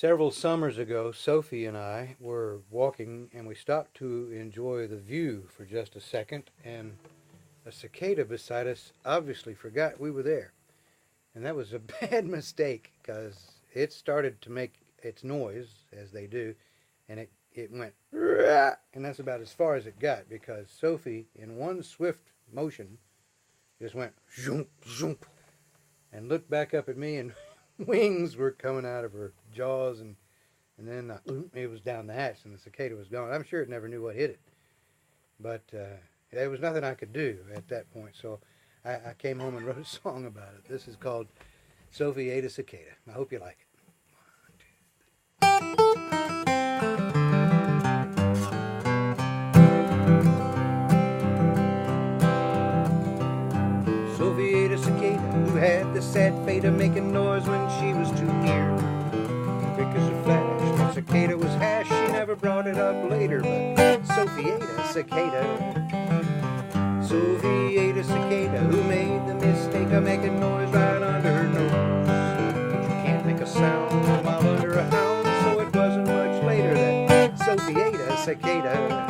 Several summers ago, Sophie and I were walking and we stopped to enjoy the view for just a second, and a cicada beside us obviously forgot we were there. And that was a bad mistake because it started to make its noise, as they do, and it went, "Rah!" And that's about as far as it got because Sophie, in one swift motion, just went zoom, zoom, and looked back up at me, and wings were coming out of her jaws, and then it was down the hatch, and the cicada was gone. I'm sure it never knew what hit it, but there was nothing I could do at that point, so I came home and wrote a song about it. This is called Sophie Ate A Cicada. I hope you like it. Sophie ate a cicada who had the sad fate of making noise when she was too near. Quick as a flash, that cicada was hash. She never brought it up later, but Sophie ate a cicada. Sophie ate a cicada who made the mistake of making noise right under her nose. But you can't make a sound while under a hound, so it wasn't much later that Sophie ate a cicada.